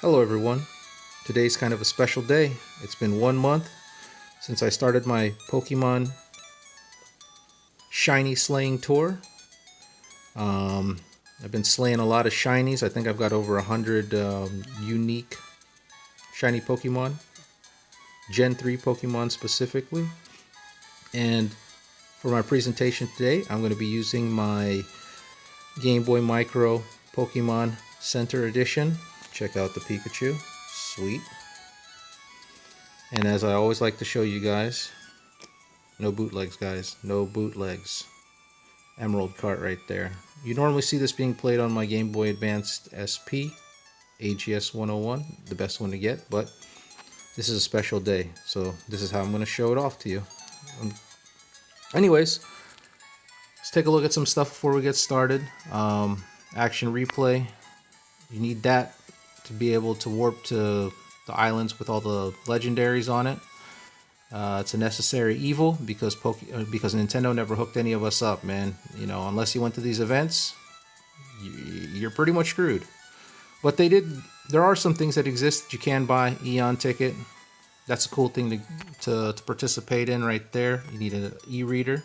Hello everyone. Today's kind of a special day. It's been 1 month since I started my Pokemon Shiny Slaying Tour. Um, I've been slaying a lot of shinies. I think I've got over 100 unique shiny Pokemon, Gen 3 Pokemon specifically. And for my presentation today, I'm going to be using my Game Boy Micro Pokemon Center Edition. Check out the Pikachu. Sweet. And as I always like to show you guys, no bootlegs, guys. No bootlegs. Emerald cart right there. You normally see this being played on my Game Boy Advanced SP, AGS 101, the best one to get, but this is a special day, so this is how I'm going to show it off to you. Anyways, let's take a look at some stuff before we get started. Action replay. You need that to be able to warp to the islands with all the legendaries on it. It's a necessary evil because Nintendo never hooked any of us up, man. You know, unless you went to these events, you're pretty much screwed. But they did. There are some things that exist that you can buy. Eon ticket. That's a cool thing to participate in right there. You need an e-reader.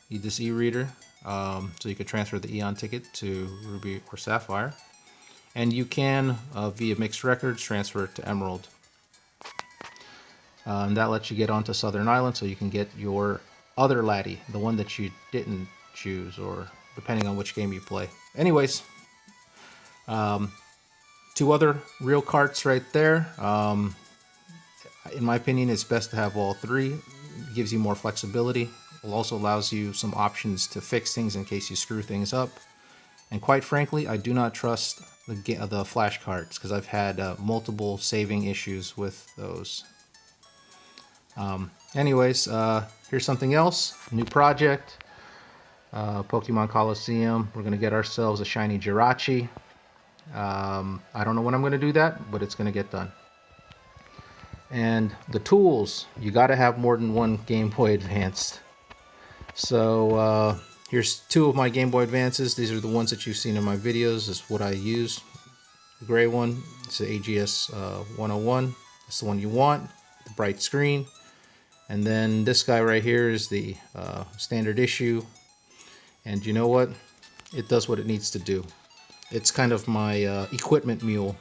You need this e-reader so you can transfer the Eon ticket to Ruby or Sapphire. And you can, via mixed records, transfer it to Emerald. And that lets you get onto Southern Island so you can get your other laddie, the one that you didn't choose, or depending on which game you play. Anyways, two other real carts right there. In my opinion, it's best to have all three. It gives you more flexibility. It also allows you some options to fix things in case you screw things up. And quite frankly, I do not trust the flash carts because I've had multiple saving issues with those. Anyways, here's something else. New project. Pokemon Coliseum. We're going to get ourselves a shiny Jirachi. I don't know when I'm going to do that, but it's going to get done. And the tools. You got to have more than one Game Boy Advanced. So here's two of my Game Boy Advances. These are the ones that you've seen in my videos. This is what I use. The gray one. It's the AGS 101. It's the one you want. The bright screen. And then this guy right here is the standard issue. And you know what? It does what it needs to do. It's kind of my equipment mule.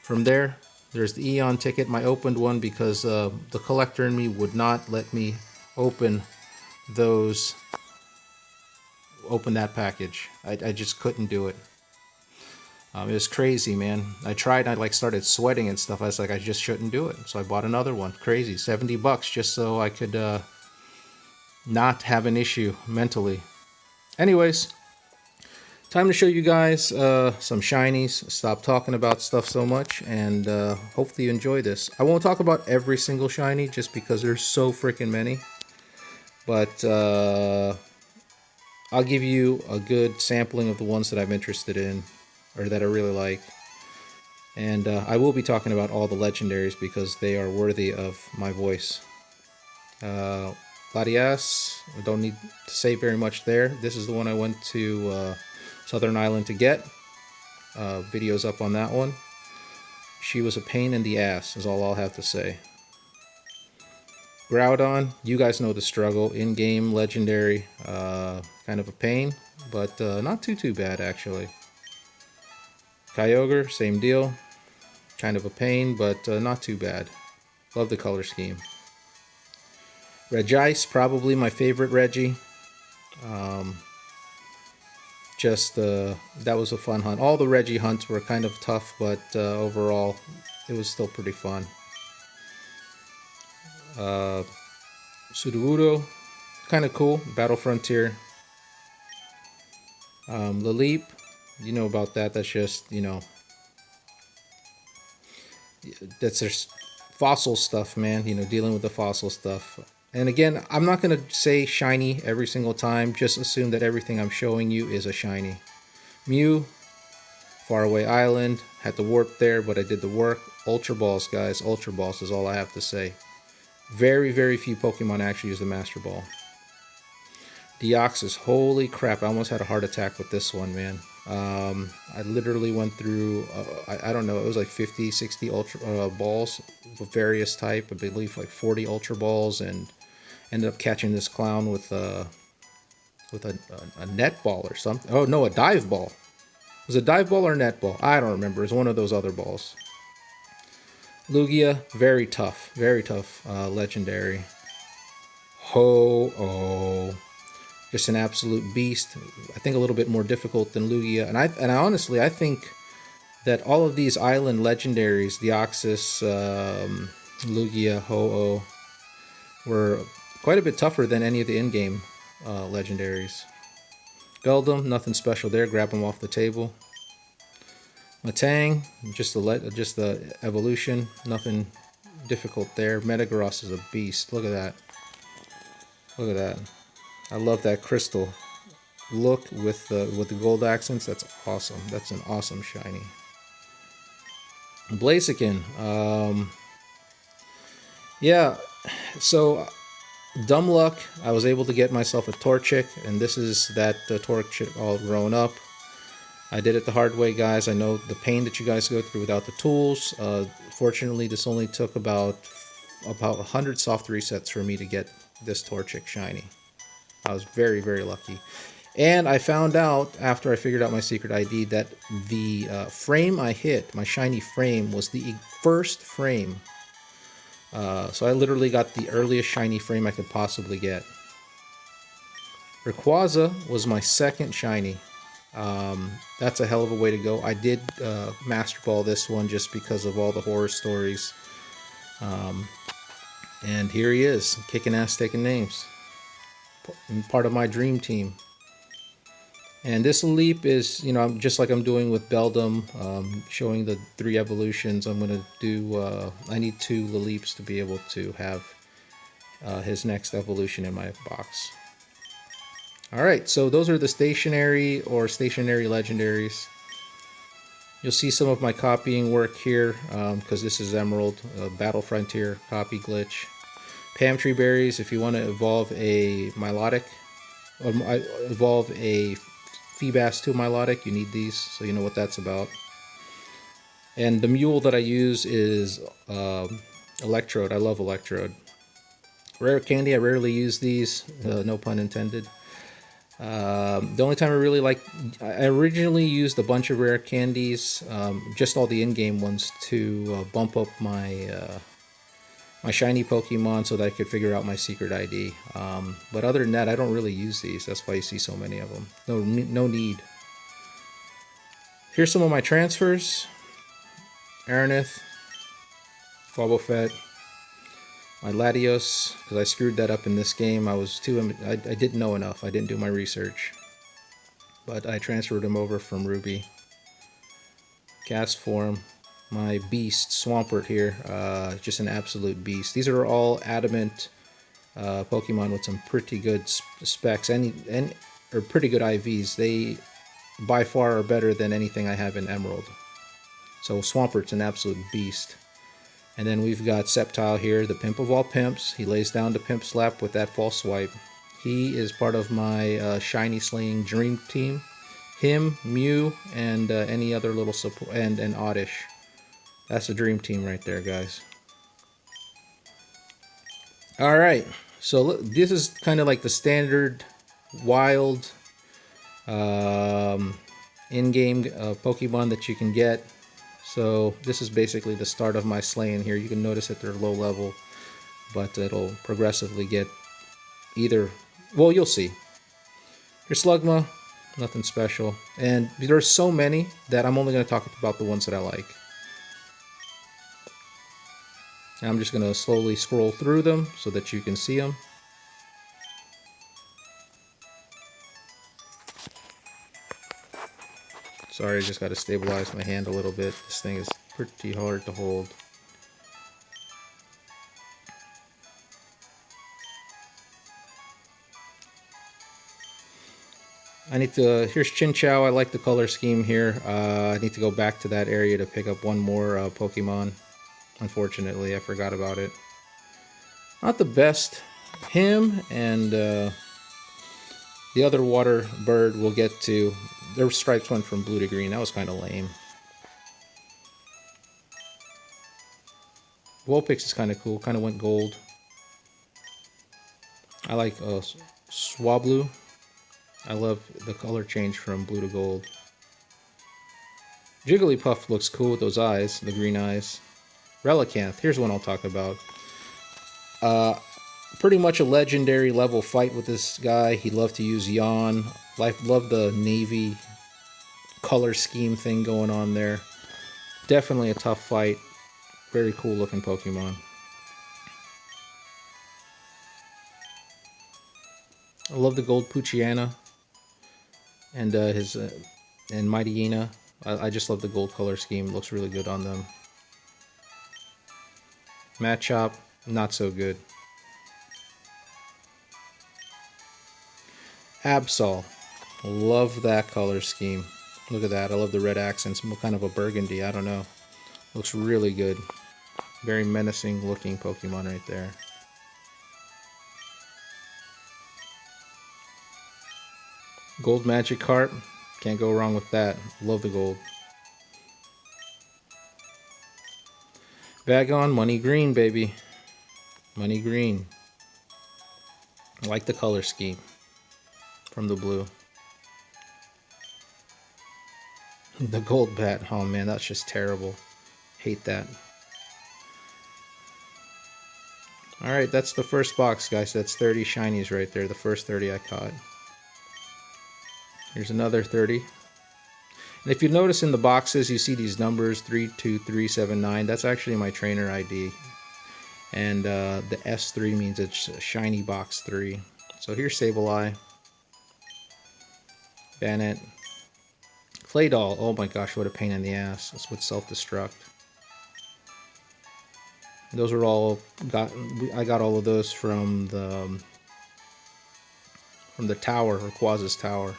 From there, there's the Eon ticket, my opened one, because the collector in me would not let me open that package. I just couldn't do it. It was crazy, man. I tried, I started sweating and stuff. I was like, I just shouldn't do it. So I bought another one. Crazy, $70 just so I could not have an issue mentally. Anyways, time to show you guys some shinies. Stop talking about stuff so much, and hopefully you enjoy this. I won't talk about every single shiny just because there's so freaking many. But I'll give you a good sampling of the ones that I'm interested in, or that I really like. And I will be talking about all the legendaries because they are worthy of my voice. Latias, I don't need to say very much there. This is the one I went to Southern Island to get. Videos up on that one. She was a pain in the ass, is all I'll have to say. Groudon, you guys know the struggle. In-game legendary, kind of a pain, but not too bad actually. Kyogre, same deal. Kind of a pain, but not too bad. Love the color scheme. Regice, probably my favorite Reggie. That was a fun hunt. All the Reggie hunts were kind of tough, but overall, it was still pretty fun. Sudowoodo, kind of cool. Battle Frontier. Laleep, you know about that. That's just, you know, that's their fossil stuff, man. You know, dealing with the fossil stuff. And again, I'm not going to say shiny every single time. Just assume that everything I'm showing you is a shiny. Mew, Faraway Island. Had to warp there, but I did the work. Ultra Balls, guys. Ultra Balls is all I have to say. Very few Pokemon actually use the Master Ball. Deoxys, holy crap. I almost had a heart attack with this one, man. I literally went through, I don't know, it was like 50, 60 ultra balls of various type. I believe like 40 ultra balls, and ended up catching this clown with a net ball or something. Oh no, a dive ball. Was it a dive ball or a net ball? I don't remember. It was one of those other balls. Lugia, very tough, legendary. Ho-Oh, just an absolute beast. I think a little bit more difficult than Lugia, and I honestly I think that all of these island legendaries, Deoxys, Lugia, Ho-Oh, were quite a bit tougher than any of the in-game legendaries. Beldum, nothing special there. Grab them off the table. Matang, just the evolution, nothing difficult there. Metagross is a beast. Look at that. Look at that. I love that crystal look with the gold accents. That's awesome. That's an awesome shiny. Blaziken. Yeah. So dumb luck. I was able to get myself a Torchic, and this is that Torchic all grown up. I did it the hard way, guys. I know the pain that you guys go through without the tools. Fortunately, this only took about 100 soft resets for me to get this Torchic shiny. I was very, very lucky. And I found out, after I figured out my secret ID, that the frame I hit, my shiny frame, was the first frame. So I literally got the earliest shiny frame I could possibly get. Rayquaza was my second shiny. That's a hell of a way to go. I did Master Ball this one just because of all the horror stories. And here he is, kicking ass, taking names. Part of my dream team. And this leap is, you know, just like I'm doing with Beldum, showing the 3 evolutions. I'm going to do, I need 2 leaps to be able to have his next evolution in my box. Alright, so those are the stationary or stationary legendaries. You'll see some of my copying work here, because this is Emerald, Battle Frontier copy glitch. Pamtree berries, if you want to evolve a Milotic, or evolve a Feebas to Milotic, you need these, so you know what that's about. And the mule that I use is Electrode. I love Electrode. Rare candy, I rarely use these, no pun intended. The only time I really I originally used a bunch of rare candies, just all the in-game ones, to bump up my my shiny Pokemon so that I could figure out my secret ID. But other than that, I don't really use these. That's why you see so many of them. No need. Here's some of my transfers. Aranith, Wobbuffet, my Latios, because I screwed that up in this game. I didn't know enough. I didn't do my research. But I transferred him over from Ruby. Cast form. My beast, Swampert here, just an absolute beast. These are all adamant Pokemon with some pretty good specs, or pretty good IVs. They by far are better than anything I have in Emerald. So Swampert's an absolute beast. And then we've got Sceptile here, the pimp of all pimps. He lays down the pimp slap with that false swipe. He is part of my shiny slaying dream team. Him, Mew, and any other little support, and Oddish. That's a dream team right there, guys. Alright, so this is kind of like the standard wild in-game Pokemon that you can get. So this is basically the start of my slaying here. You can notice that they're low level, but it'll progressively get either... Well, you'll see. Here's Slugma, nothing special. And there's so many that I'm only going to talk about the ones that I like. And I'm just going to slowly scroll through them so that you can see them. Sorry, I just got to stabilize my hand a little bit. This thing is pretty hard to hold. I need to... Here's Chinchou. I like the color scheme here. I need to go back to that area to pick up one more Pokemon. Unfortunately, I forgot about it. Not the best. Him and the other water bird we'll get to. their stripes went from blue to green. That was kind of lame. Vulpix is kind of cool. Kind of went gold. I like Swablu. I love the color change from blue to gold. Jigglypuff looks cool with those eyes, the green eyes. Relicanth, here's one I'll talk about. Pretty much a legendary level fight with this guy. He loved to use Yawn. Love the navy color scheme thing going on there. Definitely a tough fight. Very cool looking Pokemon. I love the gold Poochyena and his and Mightyena. I just love the gold color scheme. Looks really good on them. Machop, not so good. Absol, love that color scheme. Look at that. I love the red accents. Kind of a burgundy. I don't know. Looks really good. Very menacing looking Pokemon right there. Gold Magikarp. Can't go wrong with that. Love the gold. Vagon, money green, baby. Money green. I like the color scheme from the blue. The gold bat. Oh man, that's just terrible. Hate that. Alright, that's the first box, guys. That's 30 shinies right there. The first 30 I caught. Here's another 30. And if you notice in the boxes, you see these numbers 32379. That's actually my trainer ID. And the S3 means it's shiny box 3. So here's Sableye. Bannet. Claydol. Oh my gosh, what a pain in the ass. That's with self-destruct. Those are all I got all of those from the tower, or Quaz's tower.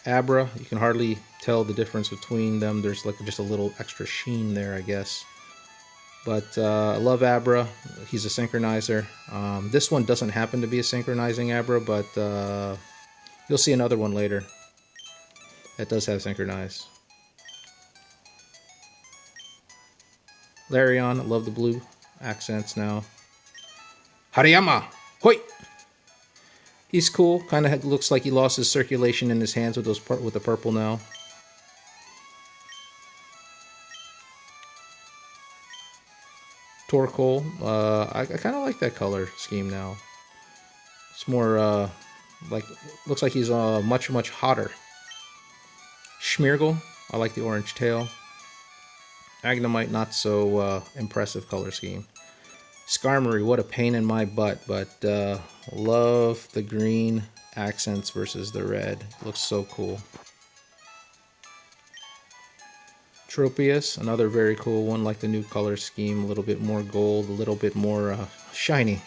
Abra, you can hardly tell the difference between them. There's like just a little extra sheen there, I guess. But I love Abra. He's a synchronizer. This one doesn't happen to be a synchronizing Abra, but you'll see another one later that does have synchronize. Larion, I love the blue accents now. Hariyama! Hoi! He's cool. Kind of looks like he lost his circulation in his hands with the purple now. Torkoal. I kind of like that color scheme now. It's more looks like he's much hotter. Schmeargle. I like the orange tail. Magnemite, not so impressive color scheme. Skarmory, what a pain in my butt, but love the green accents versus the red. Looks so cool. Tropius, another very cool one, like the new color scheme, a little bit more gold, a little bit more shiny.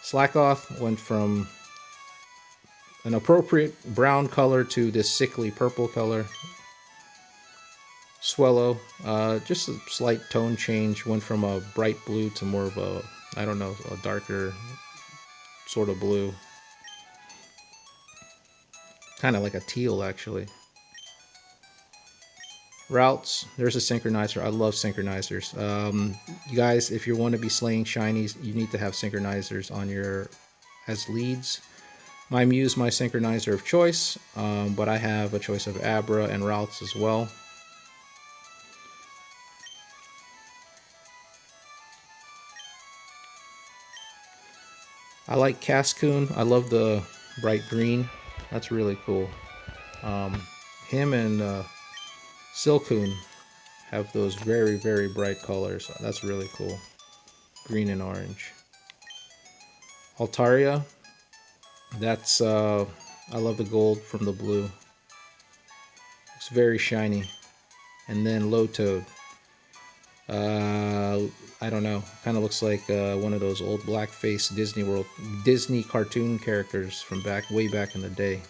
Slackoth went from an appropriate brown color to this sickly purple color. Swellow, just a slight tone change, went from a bright blue to more of a, I don't know, a darker sort of blue. Kind of like a teal, actually. Routes, there's a synchronizer. I love synchronizers. You guys, if you want to be slaying shinies, you need to have synchronizers on your as leads. My Mew's my synchronizer of choice, but I have a choice of Abra and Routes as well. I like Cascoon. I love the bright green. That's really cool. Him and Silcoon have those very bright colors. That's really cool. Green and orange. Altaria. That's I love the gold from the blue. It's very shiny. And then Lowtoad. I don't know. Kind of looks like one of those old blackface Disney cartoon characters from way back in the day.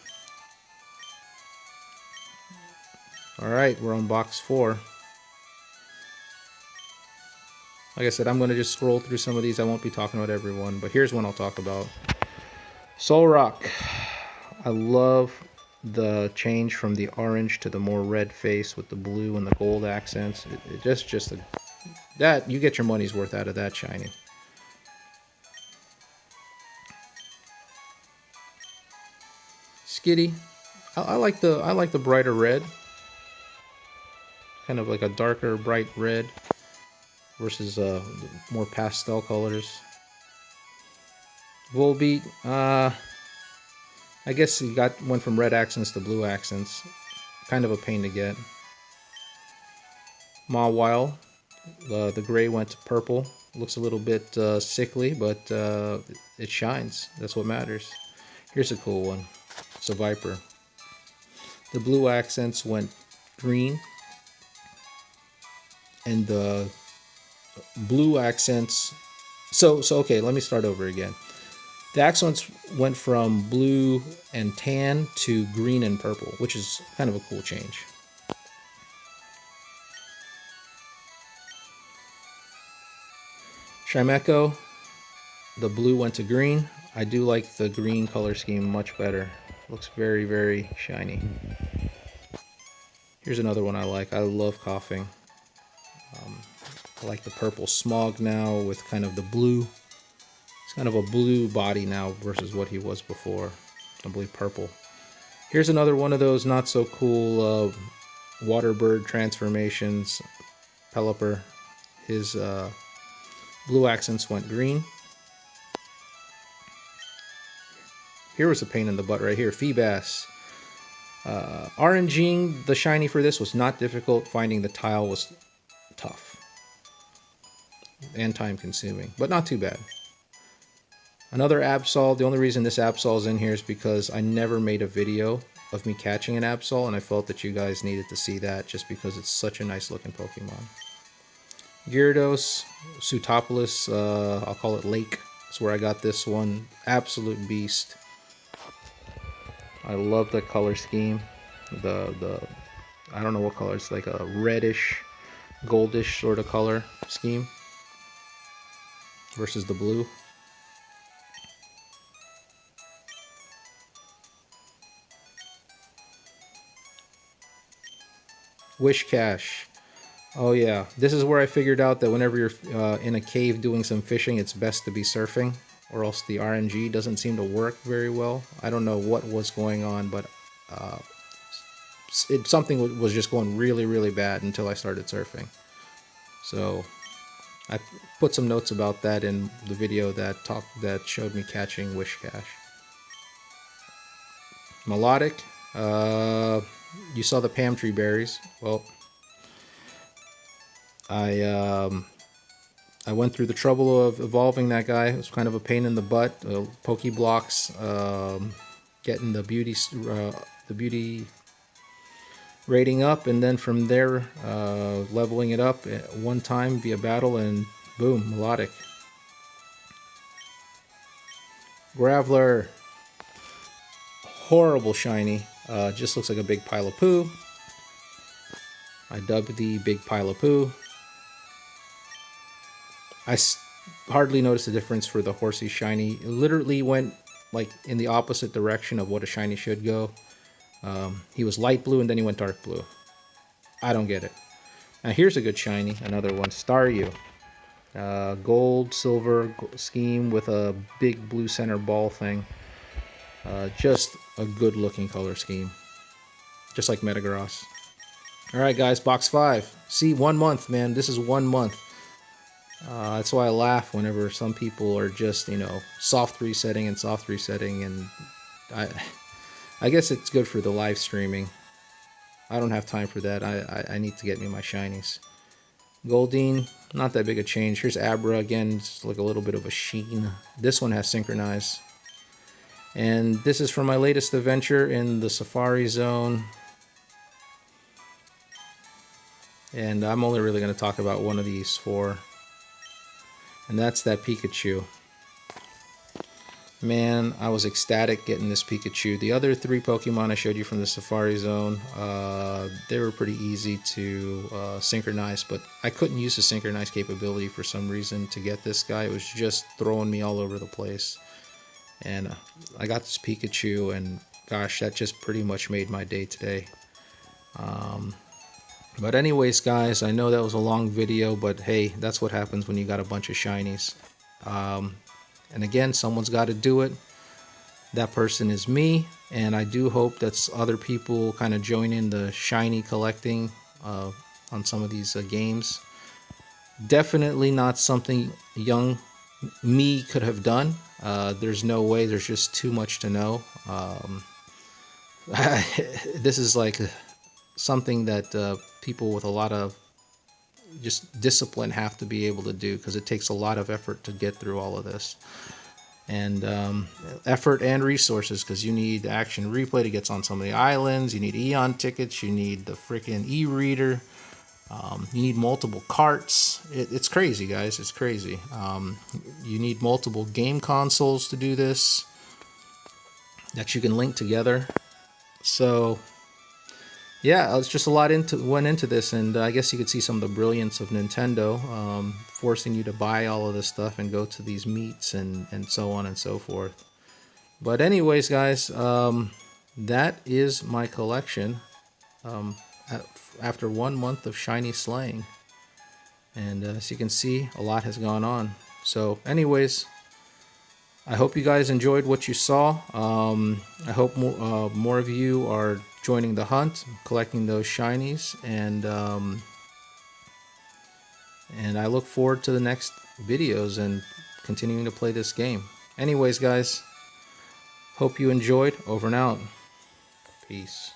Alright, we're on box 4. Like I said, I'm going to just scroll through some of these. I won't be talking about everyone, but here's one I'll talk about. Solrock. I love the change from the orange to the more red face with the blue and the gold accents. It just that you get your money's worth out of that shiny. Skitty. I like the brighter red. Kind of like a darker bright red versus more pastel colors. Volbeat, I guess he went from red accents to blue accents. Kind of a pain to get. Mawile, the gray went to purple. Looks a little bit sickly, but it shines. That's what matters. Here's a cool one. It's a Viper. The blue accents went green, and the blue accents. So okay, let me start over again. The accents went from blue and tan to green and purple, which is kind of a cool change. Chimecho, the blue went to green. I do like the green color scheme much better. Looks very, very shiny. Here's another one I like. I love coughing. I like the purple smog now with kind of the blue. It's kind of a blue body now versus what he was before. I believe purple. Here's another one of those not so cool water bird transformations. Pelipper. His blue accents went green. Here was a pain in the butt right here. Feebas. RNGing the shiny for this was not difficult. Finding the tile was tough and time consuming, but not too bad. Another Absol. The only reason this Absol is in here is because I never made a video of me catching an Absol, and I felt that you guys needed to see that just because it's such a nice looking Pokemon. Gyarados, Pseutopolis, I'll call it Lake. That's where I got this one. Absolute beast. I love the color scheme. I don't know what color. It's like a reddish, goldish sort of color scheme versus the blue. Wish Cache. Oh yeah, this is where I figured out that whenever you're in a cave doing some fishing, it's best to be surfing, or else the RNG doesn't seem to work very well. I don't know what was going on, but something was just going really, really bad until I started surfing. So I put some notes about that in the video that showed me catching Wish Cache. Melodic. You saw the Pam Tree berries. Well, I went through the trouble of evolving that guy. It was kind of a pain in the butt. Pokeblocks, getting the beauty rating up, and then from there leveling it up at one time via battle, and boom, Melodic. Graveler, horrible shiny. Just looks like a big pile of poo. I dubbed the big pile of poo. I hardly noticed the difference for the Horsey shiny. It literally went like in the opposite direction of what a shiny should go. He was light blue and then he went dark blue. I don't get it. Now here's a good shiny, another one, Staryu. Gold, silver scheme with a big blue center ball thing. Just a good looking color scheme. Just like Metagross. Alright guys, box 5. See, 1 month, man. This is 1 month. That's why I laugh whenever some people are just, soft resetting, and I guess it's good for the live streaming. I don't have time for that. I need to get me my shinies. Goldeen, not that big a change. Here's Abra again, just like a little bit of a sheen. This one has Synchronize. And this is from my latest adventure in the Safari Zone. And I'm only really going to talk about one of these 4. And that's that Pikachu. Man, I was ecstatic getting this Pikachu. The other 3 Pokemon I showed you from the Safari Zone, they were pretty easy to synchronize, but I couldn't use the synchronize capability for some reason to get this guy. It was just throwing me all over the place. And I got this Pikachu, and gosh, that just pretty much made my day today. But anyways, guys, I know that was a long video, but hey, that's what happens when you got a bunch of shinies. And again, someone's got to do it. That person is me, and I do hope that other people kind of join in the shiny collecting on some of these games. Definitely not something young me could have done. There's no way. There's just too much to know. This is like something that people with a lot of just discipline have to be able to do, because it takes a lot of effort to get through all of this. And effort and resources, because you need action replay to get on some of the islands, you need Eon tickets, you need the freaking e-reader, you need multiple carts. It's crazy, guys. It's crazy. You need multiple game consoles to do this that you can link together. So yeah, it's just a lot went into this, and I guess you could see some of the brilliance of Nintendo, forcing you to buy all of this stuff and go to these meets and so on and so forth. But anyways, guys, that is my collection after 1 month of shiny slaying. And as you can see, a lot has gone on. So anyways, I hope you guys enjoyed what you saw. I hope more of you are joining the hunt, collecting those shinies, and I look forward to the next videos and continuing to play this game. Anyways, guys, hope you enjoyed. Over and out. Peace.